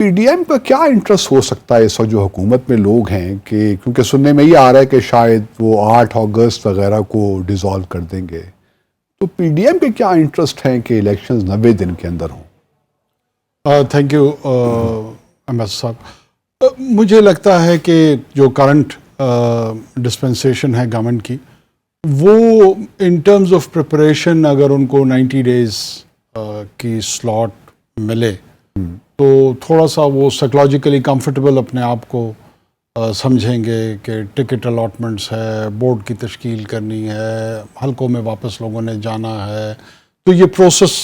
P D M کا کیا interest ہو سکتا ہے اس وقت جو حکومت میں لوگ ہیں کہ کیونکہ سننے میں یہ آ رہا ہے کہ شاید وہ 8 اگست وغیرہ کو ڈیزالو کر دیں گے، تو پی ڈی ایم کے کیا انٹرسٹ ہیں کہ الیکشنز 90 دن کے اندر ہوں؟ تھینک یو امبیسڈر صاحب. مجھے لگتا ہے کہ جو کرنٹ ڈسپنسیشن ہے گورنمنٹ کی، وہ ان ٹرمز آف پریپریشن اگر ان کو 90 ڈیز کی سلاٹ ملے تو تھوڑا سا وہ سائیکولوجیکلی کمفرٹیبل اپنے آپ کو سمجھیں گے کہ ٹکٹ الاٹمنٹس ہے، بورڈ کی تشکیل کرنی ہے، حلقوں میں واپس لوگوں نے جانا ہے، تو یہ پروسیس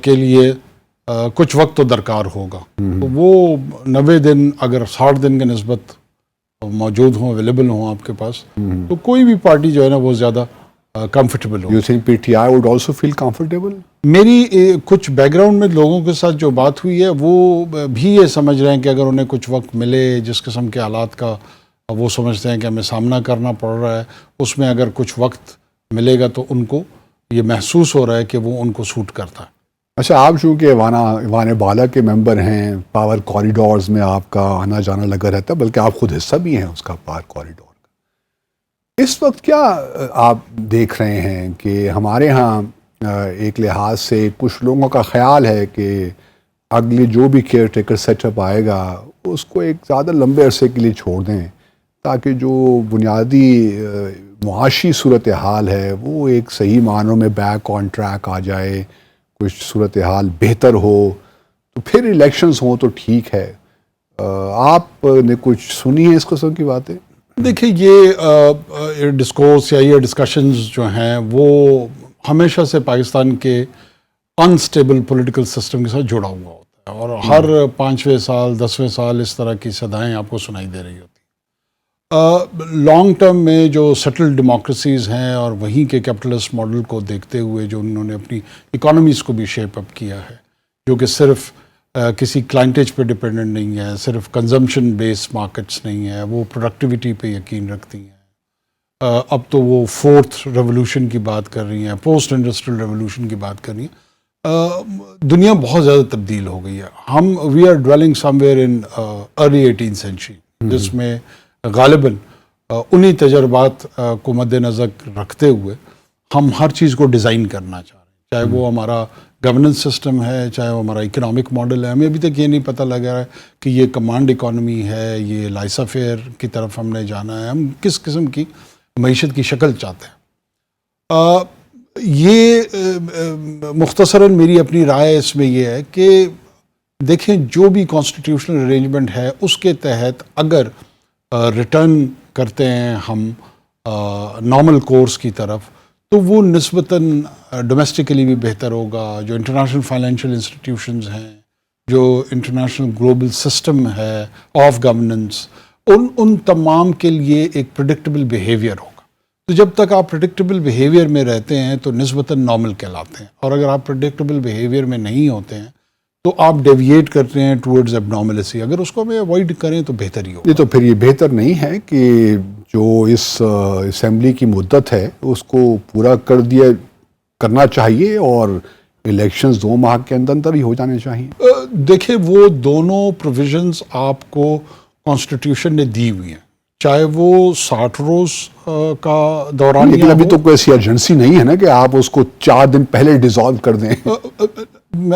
کے لیے کچھ وقت تو درکار ہوگا. تو وہ 90 دن اگر 60 دن کے نسبت موجود ہوں، اویلیبل ہوں آپ کے پاس، تو کوئی بھی پارٹی جو ہے نا وہ زیادہ کمفرٹیبل ہو. You think P T I would also feel comfortable? میری کچھ بیک گراؤنڈ میں لوگوں کے ساتھ جو بات ہوئی ہے وہ بھی یہ سمجھ رہے ہیں کہ اگر انہیں کچھ وقت ملے، جس قسم کے حالات کا وہ سمجھتے ہیں کہ ہمیں سامنا کرنا پڑ رہا ہے، اس میں اگر کچھ وقت ملے گا تو ان کو یہ محسوس ہو رہا ہے کہ وہ ان کو سوٹ کرتا ہے. اچھا، آپ چونکہ ایوان بالا کے ممبر ہیں، پاور کوریڈورز میں آپ کا آنا جانا لگا رہتا ہے، بلکہ آپ خود حصہ بھی ہیں اس کا پاور کوریڈور کا. اس وقت کیا آپ دیکھ رہے ہیں کہ ہمارے ہاں ایک لحاظ سے کچھ لوگوں کا خیال ہے کہ اگلی جو بھی کیئر ٹیکر سیٹ اپ آئے گا اس کو ایک زیادہ لمبے عرصے کے لیے چھوڑ دیں تاکہ جو بنیادی معاشی صورتحال ہے وہ ایک صحیح معنوں میں بیک آن ٹریک آ جائے، کچھ صورتحال بہتر ہو تو پھر الیکشنز ہوں تو ٹھیک ہے. آپ نے کچھ سنی ہے اس قسم کی باتیں؟ دیکھیں، یہ ڈسکورس یا یہ ڈسکشنز جو ہیں وہ ہمیشہ سے پاکستان کے انسٹیبل پولیٹیکل سسٹم کے ساتھ جڑا ہوا ہوتا ہے، اور ہر 5ویں سال 10ویں سال اس طرح کی صدائیں آپ کو سنائی دے رہی ہوتی ہیں. لانگ ٹرم میں جو سیٹل ڈیموکریسیز ہیں اور وہیں کے کیپٹلسٹ ماڈل کو دیکھتے ہوئے جو انہوں نے اپنی اکانومیز کو بھی شیپ اپ کیا ہے، جو کہ صرف کسی کلائنٹیج پہ ڈپینڈنٹ نہیں ہے، صرف کنزمپشن بیس مارکیٹس نہیں ہے، وہ پروڈکٹیوٹی پہ یقین رکھتی ہیں. اب تو وہ 4th ریولوشن کی بات کر رہی ہیں، پوسٹ انڈسٹریل ریولوشن کی بات کر رہی ہیں. دنیا بہت زیادہ تبدیل ہو گئی ہے. We are dwelling somewhere in early 18th century, جس میں غالباً انہی تجربات کو مد نظر رکھتے ہوئے ہم ہر چیز کو ڈیزائن کرنا چاہ رہے ہیں، چاہے وہ ہمارا گورننس سسٹم ہے، چاہے وہ ہمارا اکنامک ماڈل ہے. ہمیں ابھی تک یہ نہیں پتہ لگا ہے کہ یہ کمانڈ اکانومی ہے، یہ لائسا فیئر کی طرف ہم نے جانا ہے، ہم کس قسم کی معیشت کی شکل چاہتے ہیں. یہ مختصراً میری اپنی رائے اس میں یہ ہے کہ دیکھیں، جو بھی کانسٹیٹیوشنل ارینجمنٹ ہے اس کے تحت اگر ریٹرن کرتے ہیں ہم نارمل کورس کی طرف، تو وہ نسبتاً ڈومیسٹکلی بھی بہتر ہوگا. جو انٹرنیشنل فائنینشیل انسٹیٹیوشنز ہیں، جو انٹرنیشنل گلوبل سسٹم ہے آف گورننس، ان تمام کے لیے ایک پریڈکٹیبل بیہیویئر ہوگا. تو جب تک آپ پریڈکٹیبل بیہیویئر میں رہتے ہیں تو نسبتاً نارمل کہلاتے ہیں، اور اگر آپ پریڈکٹیبل بیہیویئر میں نہیں ہوتے ہیں تو آپ ڈیویٹ کرتے ہیں ٹورڈز ایب نارملسی. اگر اس کو ہمیں اوائڈ کریں تو بہتر ہی ہوگا. یہ تو پھر یہ بہتر نہیں ہے کہ جو اس اسمبلی کی مدت ہے اس کو پورا کرنا چاہیے اور الیکشنز 2 ماہ کے اندر ہی ہو جانے چاہیے. دیکھیں، وہ دونوں پروویژنز آپ کو کانسٹیٹیوشن نے دی ہوئی ہیں، چاہے وہ 60 روز کا دوران، لیکن ابھی تو کوئی ایسی ایجنسی نہیں ہے نا کہ آپ اس کو 4 دن پہلے ڈیزالو کر دیں.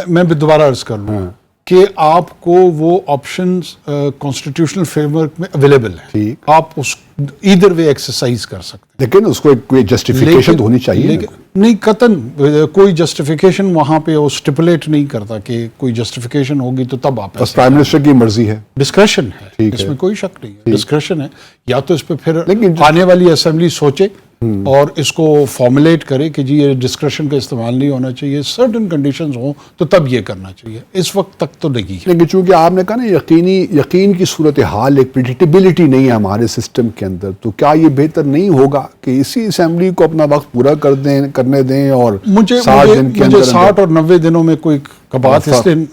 میں بھی دوبارہ عرض کر لوں کہ آپ کو وہ آپشنز کانسٹیٹیوشنل فریم ورک میں اویلیبل ہیں، آپ اس ایدر وے ایکسرسائز کر سکتے ہیں. لیکن اس کو کوئی جسٹیفیکیشن تو ہونی چاہیے. نہیں، قطعاً کوئی جسٹیفیکیشن وہاں پہ وہ سٹیپولیٹ نہیں کرتا کہ کوئی جسٹیفیکیشن ہوگی تو تب آپ. بس پرائم منسٹر کی مرضی ہے، ڈسکریشن ہے، اس میں کوئی شک نہیں ہے، ڈسکریشن ہے. یا تو اس پہ پھر آنے والی اسمبلی سوچے اور اس کو فارمولیٹ کرے کہ جی یہ ڈسکریشن کا استعمال نہیں ہونا چاہیے، سرٹن کنڈیشنز ہوں تو تب یہ کرنا چاہیے. اس وقت تک تو نہیں ہے. لیکن چونکہ آپ نے کہا نا یقین کی صورتحال، ایک پریڈکٹیبلٹی نہیں ہے ہمارے سسٹم کے اندر، تو کیا یہ بہتر نہیں ہوگا کہ اسی اسمبلی کو اپنا وقت پورا کرنے دیں اور 60 دن کے اندر 60 اور 90 دنوں میں کوئی بات اس لیے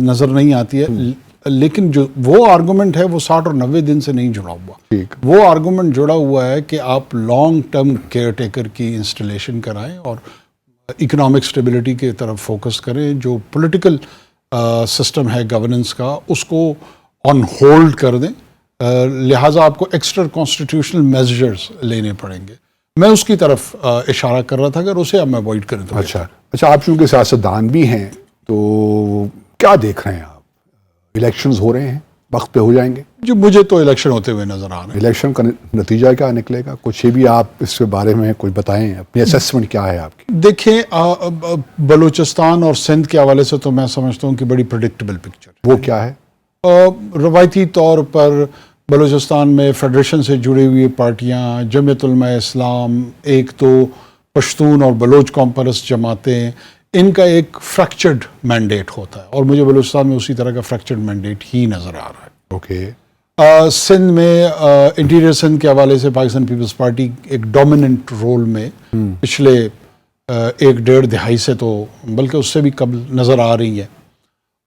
نظر نہیں آتی ہے. لیکن جو وہ آرگومنٹ ہے وہ 60 اور 90 دن سے نہیں جڑا ہوا. وہ آرگومنٹ جڑا ہوا ہے کہ آپ لانگ ٹرم کیئر ٹیکر کی انسٹالیشن کرائیں اور اکنامک سٹیبلٹی کی طرف فوکس کریں. جو پولیٹیکل سسٹم ہے گورننس کا اس کو آن ہولڈ کر دیں، لہٰذا آپ کو ایکسٹرا کانسٹیٹیوشنل میجرز لینے پڑیں گے. میں اس کی طرف اشارہ کر رہا تھا، اگر اسے ہم اوائڈ کریں تو. اچھا آپ چونکہ سیاستدان بھی ہیں تو کیا دیکھ رہے ہیں آپ؟ الیکشنز ہو رہے ہیں، وقت پہ ہو جائیں گے؟ جو مجھے تو الیکشن ہوتے ہوئے نظر آ رہے ہیں. الیکشن کا نتیجہ کیا نکلے گا؟ کچھ یہ بھی آپ اس کے بارے میں کچھ بتائیں، اپنی اسیسمنٹ کیا ہے آپ کی؟ دیکھیں بلوچستان اور سندھ کے حوالے سے تو میں سمجھتا ہوں کہ بڑی پریڈکٹیبل پکچر. وہ کیا ہے؟ روایتی طور پر بلوچستان میں فیڈریشن سے جڑی ہوئی پارٹیاں، جمعیت علماء اسلام، ایک تو پشتون اور بلوچ کانفرنس جماعتیں، ان کا ایک فریکچرڈ مینڈیٹ ہوتا ہے، اور مجھے بلوچستان میں اسی طرح کا فریکچرڈ مینڈیٹ ہی نظر آ رہا ہے. اوکے. سندھ میں انٹیریئر سندھ کے حوالے سے پاکستان پیپلز پارٹی ایک ڈومیننٹ رول میں پچھلے 1.5 دہائی سے تو بلکہ اس سے بھی قبل نظر آ رہی ہے.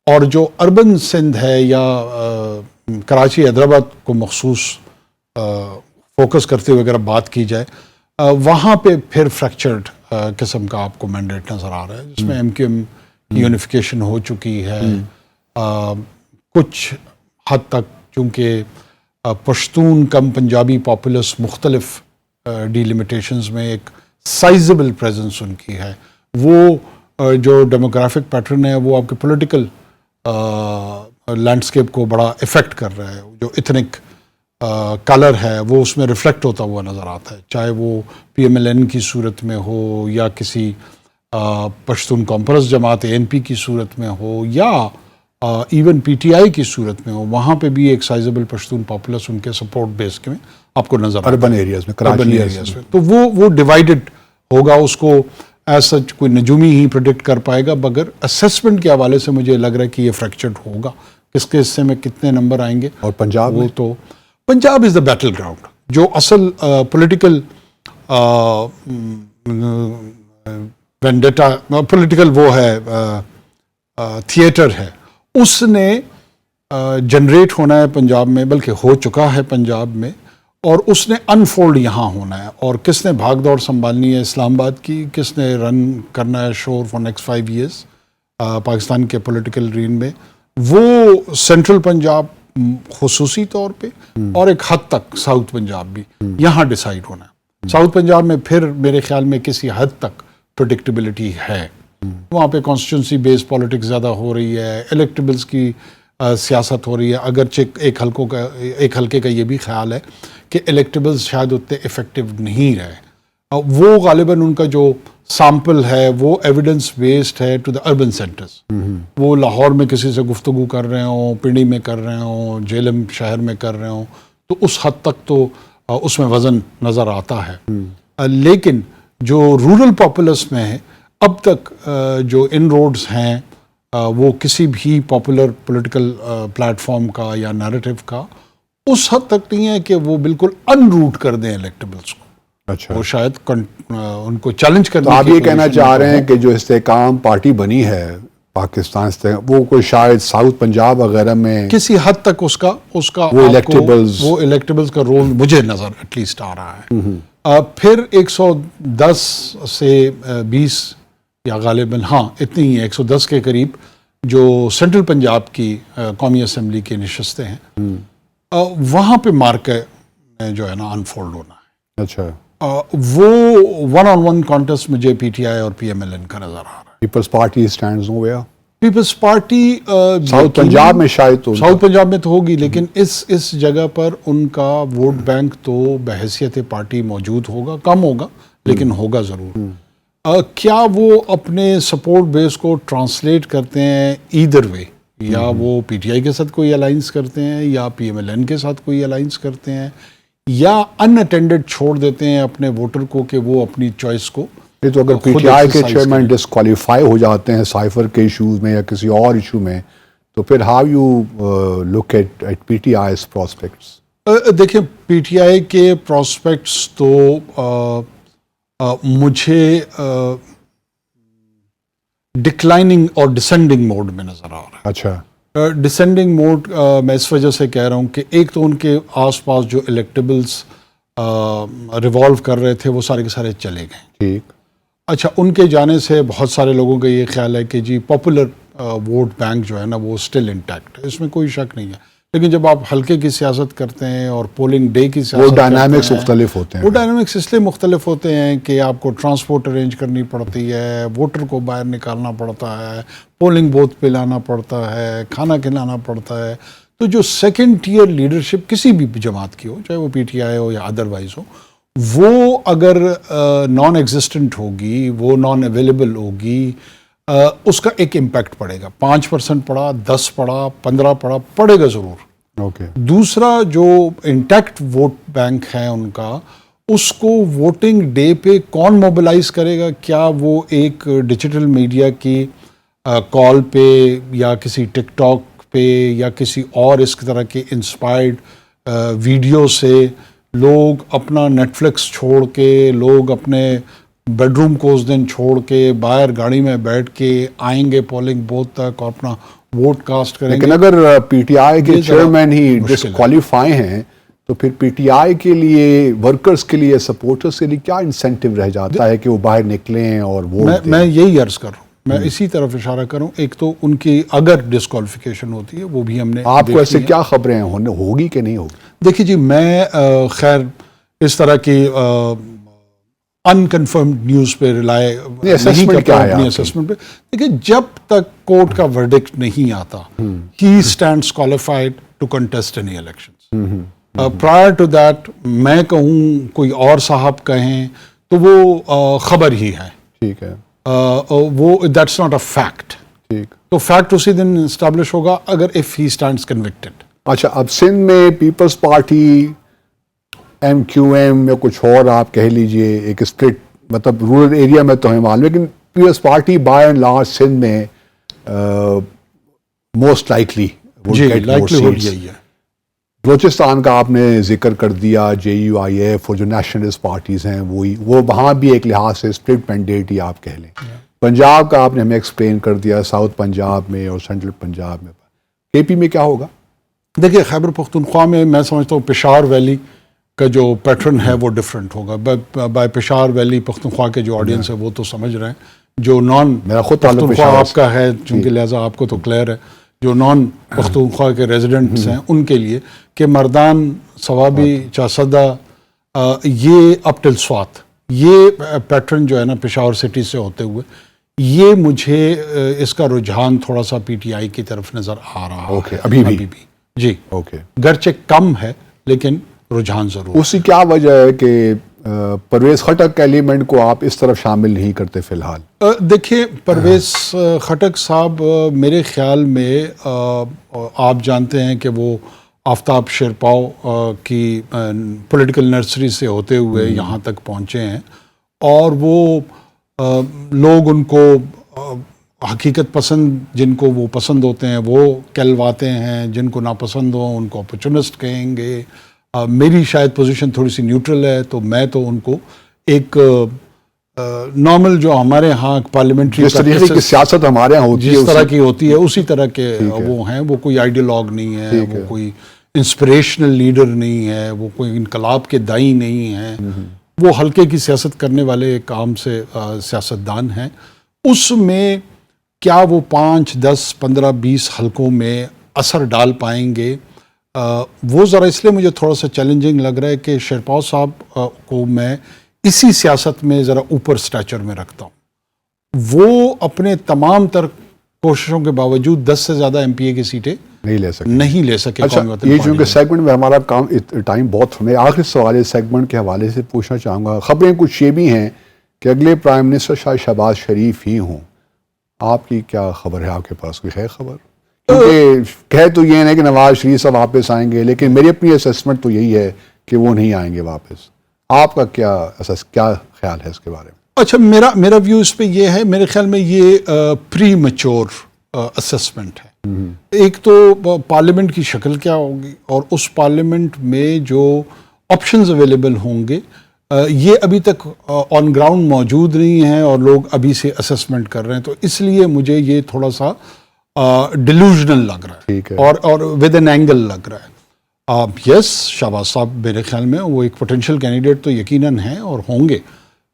اور جو اربن سندھ ہے یا کراچی حیدرآباد کو مخصوص فوکس کرتے ہوئے اگر بات کی جائے، وہاں پہ پھر فریکچرڈ قسم کا آپ کو مینڈیٹ نظر آ رہا ہے، جس میں ایم کیو ایم کی یونیفیکیشن ہو چکی ہے. کچھ حد تک چونکہ پشتون کم پنجابی پاپولس مختلف ڈیلیمیٹیشنز میں ایک سائزبل پریزنس ان کی ہے، وہ جو ڈیموگرافک پیٹرن ہے وہ آپ کے پولیٹیکل لینڈسکیپ کو بڑا افیکٹ کر رہا ہے. جو ایتھنک کلر ہے وہ اس میں ریفلیکٹ ہوتا ہوا نظر آتا ہے، چاہے وہ پی ایم ایل این کی صورت میں ہو یا کسی پشتون کانفرنس جماعت اے این پی کی صورت میں ہو یا ایون پی ٹی آئی کی صورت میں ہو. وہاں پہ بھی ایک سائزبل پشتون پاپولس ان کے سپورٹ بیس میں آپ کو نظر اربن ایریاز میں، اربن ایریاز میں. تو وہ ڈیوائیڈڈ ہوگا، اس کو ایز سچ کوئی نجومی ہی پریڈکٹ کر پائے گا، مگر اسیسمنٹ کے حوالے سے مجھے لگ رہا ہے کہ یہ فریکچرڈ ہوگا. کس کے حصے میں کتنے نمبر آئیں گے؟ اور پنجاب وہ تو پنجاب از دا بیٹل گراؤنڈ. جو اصل پولیٹیکل وینڈیٹا پولیٹیکل وہ ہے تھیٹر ہے، اس نے جنریٹ ہونا ہے پنجاب میں، بلکہ ہو چکا ہے پنجاب میں، اور اس نے انفولڈ یہاں ہونا ہے. اور کس نے بھاگ دوڑ سنبھالنی ہے اسلام آباد کی، کس نے رن کرنا ہے شور فار نیکسٹ 5 ایئرس پاکستان کے پولیٹیکل رین میں، وہ سینٹرل پنجاب خصوصی طور پہ اور ایک حد تک ساؤتھ پنجاب بھی یہاں ڈیسائیڈ ہونا ہے. ساؤتھ پنجاب میں پھر میرے خیال میں کسی حد تک پریڈکٹیبلٹی ہے، وہاں پہ کانسٹیٹوئنسی بیس پالیٹکس زیادہ ہو رہی ہے، الیکٹیبلز کی سیاست ہو رہی ہے. اگرچہ ایک حلقے کا یہ بھی خیال ہے کہ الیکٹیبلز شاید اتنے افیکٹو نہیں رہے. وہ غالباً ان کا جو سیمپل ہے وہ ایویڈنس بیسڈ ہے ٹو دا اربن سینٹرز. وہ لاہور میں کسی سے گفتگو کر رہے ہوں، پنڈی میں کر رہے ہوں، جہلم شہر میں کر رہے ہوں، تو اس حد تک تو اس میں وزن نظر آتا ہے. لیکن جو رورل پاپولس میں ہے، اب تک جو ان روڈز ہیں وہ کسی بھی پاپولر پولیٹیکل پلیٹ فارم کا یا نیریٹو کا اس حد تک نہیں ہے کہ وہ بالکل ان روٹ کر دیں الیکٹیبلز کو. اچھا، وہ شاید ان کو چیلنج کرنے تو آپ یہ کہنا چاہ رہے ہیں کہ جو استحکام پارٹی بنی ہے پاکستان سے، وہ کوئی شاید ساؤتھ پنجاب وغیرہ میں کسی حد تک اس کا وہ الیکٹیبلز کا رول مجھے نظر ایٹ لیسٹ آ رہا ہے. پھر 110 سے 20 یا غالباً اتنی ہی 110 کے قریب جو سینٹرل پنجاب کی قومی اسمبلی کی نشستیں ہیں، وہاں پہ مارکے جو ہے نا انفولڈ ہونا ہے. اچھا، وہ 1-on-1 کانٹیسٹ مجھے پی ٹی آئی اور پی ایم ایل این کا نظر آ رہا ہے. Peoples Party stands nowhere. Peoples Party South Punjab میں شاید تو ساؤتھ پنجاب میں تو ہوگی، لیکن اس جگہ پر ان کا ووٹ بینک تو بحیثیت پارٹی موجود ہوگا، کم ہوگا لیکن ہوگا ضرور. کیا وہ اپنے سپورٹ بیس کو ٹرانسلیٹ کرتے ہیں ایدر وے، یا وہ پی ٹی آئی کے ساتھ کوئی الائنس کرتے ہیں یا پی ایم ایل این کے ساتھ کوئی الائنس کرتے ہیں، یا ان اٹینڈڈ چھوڑ دیتے ہیں اپنے ووٹر کو کہ وہ اپنی چوائس کو. یہ تو اگر پی ٹی آئی کے چیئرمین ڈسکوالیفائی ہو جاتے ہیں سائفر کے ایشوز میں یا کسی اور ایشو میں، تو پھر how you look at P T I's prospects? دیکھیں، پی ٹی آئی کے پراسپیکٹس تو مجھے ڈکلائننگ اور ڈسینڈنگ موڈ میں نظر آ رہا ہے. اچھا، ڈسینڈنگ موڈ میں اس وجہ سے کہہ رہا ہوں کہ ایک تو ان کے آس پاس جو الیکٹیبلز ریوالو کر رہے تھے وہ سارے کے سارے چلے گئے. ٹھیک. اچھا، ان کے جانے سے بہت سارے لوگوں کا یہ خیال ہے کہ جی پاپولر ووٹ بینک جو ہے نا وہ اسٹل انٹیکٹ ہے، اس میں کوئی شک نہیں ہے. لیکن جب آپ حلقے کی سیاست کرتے ہیں اور پولنگ ڈے کی سیاست وہ ڈائنامکس مختلف ہوتے ہیں. وہ ڈائنامکس اس لیے مختلف ہوتے ہیں کہ آپ کو ٹرانسپورٹ ارینج کرنی پڑتی ہے، ووٹر کو باہر نکالنا پڑتا ہے، پولنگ بوتھ پہ لانا پڑتا ہے، کھانا کھلانا پڑتا ہے. تو جو سیکنڈ ٹیئر لیڈرشپ کسی بھی جماعت کی ہو، چاہے وہ پی ٹی آئی ہو یا ادروائز ہو، وہ اگر نان ایگزسٹنٹ ہوگی، وہ نان اویلیبل ہوگی، اس کا ایک امپیکٹ پڑے گا. 5% پڑا، 10 پڑا، 15 پڑے گا ضرور. اوکے. دوسرا جو انٹیکٹ ووٹ بینک ہے ان کا، اس کو ووٹنگ ڈے پہ کون موبلائز کرے گا؟ کیا وہ ایک ڈیجیٹل میڈیا کی کال پہ یا کسی ٹک ٹاک پہ یا کسی اور اس طرح کے انسپائرڈ ویڈیو سے لوگ اپنا نیٹ فلکس چھوڑ کے، لوگ اپنے بیڈ روم کو اس دن چھوڑ کے باہر گاڑی میں بیٹھ کے آئیں گے پولنگ بوتھ تک اور اپنا ووٹ کاسٹ کریں گے؟ لیکن اگر پی ٹی آئی کے چیئرمین ہی ڈسکوالیفائی ہیں تو پھر پی ٹی آئی کے لیے، ورکرز کے لیے، سپورٹرز کے لیے کیا انسینٹیو رہ جاتا ہے کہ وہ باہر نکلیں اور ووٹ دیں؟ میں یہی عرض کر رہا ہوں، میں اسی طرف اشارہ کروں. ایک تو ان کی اگر ڈسکوالیفیکیشن ہوتی ہے وہ بھی ہم نے آپ کو ایسے کیا خبریں ہوگی کہ نہیں ہوگی؟ دیکھیے جی، میں خیر اس طرح کی انکنفرمڈ نیوز پہ رلائے نہیں کرتا اپنی اسسمنٹ پہ. دیکھیے، جب تک کورٹ کا ورڈکٹ نہیں آتا، he stands qualified to contest any elections. Prior to that میں کہوں، کوئی اور صاحب کہیں تو وہ خبر ہی ہے. ٹھیک ہے. وہ دیٹس ناٹ اے فیکٹ. ٹھیک. تو فیکٹ اسی دن اسٹیبلش ہوگا اگر اف ہی اسٹینڈس کنوکٹڈ. اچھا، اب سندھ میں Peoples Party, M Q M یا کچھ اور آپ کہہ لیجئے، ایک اسپلٹ، مطلب رورل ایریا میں تو ہے معلوم، لیکن Peoples Party by and large Sindh میں موسٹ لائکلی یہی ہے. بلوچستان کا آپ نے ذکر کر دیا، جے یو آئی ایف اور جو نیشنلسٹ پارٹیز ہیں وہ وہاں بھی ایک لحاظ سے اسپلٹ مینڈیٹ ہی آپ کہہ لیں. پنجاب کا آپ نے ہمیں ایکسپلین کر دیا، ساؤتھ پنجاب میں اور سینٹرل پنجاب میں. کے پی میں کیا ہوگا؟ دیکھیے، خیبر پختونخوا میں میں سمجھتا ہوں پشاور ویلی کا جو پیٹرن ہے وہ ڈفرینٹ ہوگا. بائی پشاور ویلی پختونخوا کے جو آڈینس ہے وہ تو سمجھ رہے ہیں. جو نان میرا خود پختونخوا آپ کا ہے، چونکہ لہٰذا آپ کو تو کلیئر ہے. جو نان پختونخوا کے ریزیڈنٹس ہیں ان کے لیے کہ مردان، صوابی، چاسدہ، یہ اپ ٹل سوات، یہ پیٹرن جو ہے نا پشاور سٹی سے ہوتے ہوئے، یہ مجھے اس کا رجحان تھوڑا سا پی ٹی آئی کی طرف نظر آ رہا ہے. ابھی بھی جی. گرچہ کم ہے لیکن رجحان ضرور. اس کی کیا وجہ ہے کہ پرویز خٹک کے ایلیمنٹ کو آپ اس طرف شامل نہیں کرتے فی الحال؟ دیکھیں، پرویز خٹک صاحب میرے خیال میں آپ جانتے ہیں کہ وہ آفتاب شیرپاؤ کی پولیٹیکل نرسری سے ہوتے ہوئے یہاں تک پہنچے ہیں، اور وہ لوگ ان کو حقیقت پسند، جن کو وہ پسند ہوتے ہیں وہ کہلواتے ہیں، جن کو ناپسند ہوں ان کو اپورچونسٹ کہیں گے. میری شاید پوزیشن تھوڑی سی نیوٹرل ہے، تو میں تو ان کو ایک نارمل جو ہمارے ہاں پارلیمنٹری جس طریقے کی سیاست ہمارے ہاں ہوتی ہے، جس طرح کی ہوتی ہے اسی طرح کے وہ ہیں. وہ کوئی آئیڈیالوگ نہیں ہے، وہ کوئی انسپریشنل لیڈر نہیں ہے، وہ کوئی انقلاب کے دائی نہیں ہیں. وہ ہلکے کی سیاست کرنے والے ایک عام سے سیاستدان ہیں. اس میں کیا وہ 5، 10، 15، 20 حلقوں میں اثر ڈال پائیں گے؟ وہ ذرا اس لیے مجھے تھوڑا سا چیلنجنگ لگ رہا ہے کہ شیرپاؤ صاحب کو میں اسی سیاست میں ذرا اوپر سٹیچر میں رکھتا ہوں. وہ اپنے تمام تر کوششوں کے باوجود 10 سے زیادہ ایم پی اے کی سیٹیں نہیں لے سکے. اچھا، یہ چونکہ سیگمنٹ میں ہمارا ٹائم بہت ہونے، آخری سوال اس سیگمنٹ کے حوالے سے پوچھنا چاہوں گا. خبریں کچھ یہ بھی ہیں کہ اگلے پرائم منسٹر شاید شہباز شریف ہی ہوں. آپ کی کیا خبر ہے؟ آپ کے پاس کوئی ہے خبر؟ کیونکہ کہہ تو یہ نہیں کہ نواز شریف صاحب واپس آئیں گے، لیکن میری اپنی اسسمنٹ تو یہی ہے کہ وہ نہیں آئیں گے واپس. آپ کا کیا خیال ہے اس کے بارے میں؟ اچھا، میرا ویو اس پہ یہ ہے، میرے خیال میں یہ پری میچور اسسمنٹ ہے. ایک تو پارلیمنٹ کی شکل کیا ہوگی اور اس پارلیمنٹ میں جو آپشنز اویلیبل ہوں گے، یہ ابھی تک آن گراؤنڈ موجود نہیں ہیں اور لوگ ابھی سے اسسمنٹ کر رہے ہیں. تو اس لیے مجھے یہ تھوڑا سا ڈیلوژنل لگ رہا ہے اور ود این اینگل لگ رہا ہے. یس، شہباز صاحب میرے خیال میں وہ ایک پوٹینشیل کینڈیڈیٹ تو یقیناً ہیں اور ہوں گے،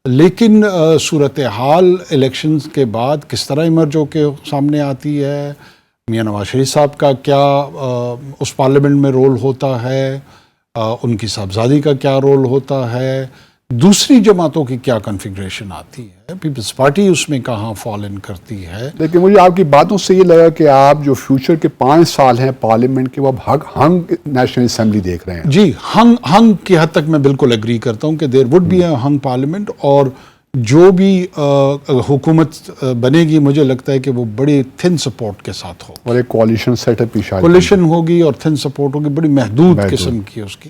لیکن صورتحال الیکشنز کے بعد کس طرح ایمرج ہو کے سامنے آتی ہے، میاں نواز شریف صاحب کا کیا اس پارلیمنٹ میں رول ہوتا ہے، ان کی صاحبزادی کا کیا رول ہوتا ہے، دوسری جماعتوں کی کیا کنفیگریشن آتی ہے، پیپلز پارٹی اس میں کہاں فال ان کرتی ہے۔ لیکن مجھے آپ کی باتوں سے یہ لگا کہ آپ جو فیوچر کے 5 سال ہیں پارلیمنٹ کے، وہ اب ہنگ نیشنل اسمبلی دیکھ رہے ہیں۔ جی، ہنگ کی حد تک میں بالکل اگری کرتا ہوں کہ there would be a hung parliament, اور جو بھی حکومت بنے گی مجھے لگتا ہے کہ وہ بڑی تھن سپورٹ کے ساتھ ہو، اور ایک کوalition سیٹ اپ پیش آ کولیشن ہوگی اور تھن سپورٹ ہوگی، بڑی محدود قسم کی اس کی